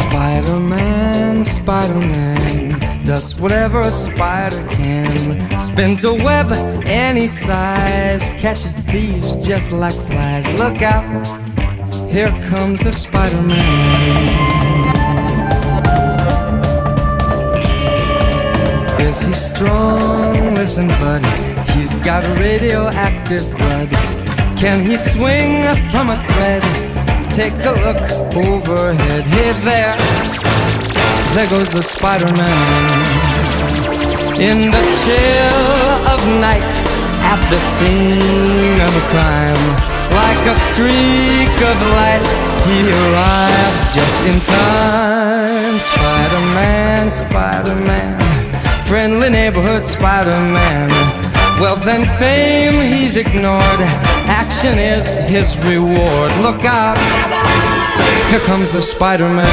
Spider-Man, Spider-Man does whatever a spider can. Spins a web any size, catches thieves just like flies. Look out, here comes the Spider-Man. Is he strong? Listen, bud, he's got radioactive blood. Can he swing from a thread? Take a look overhead. Hey there goes the Spider-Man. In the chill of night, at the scene of a crime, like a streak of light, he arrives just in time. Spider-Man, Spider-Man, friendly neighborhood Spider-Man. Wealth and fame he's ignored, action is his reward. Look out, here comes the Spider-Man.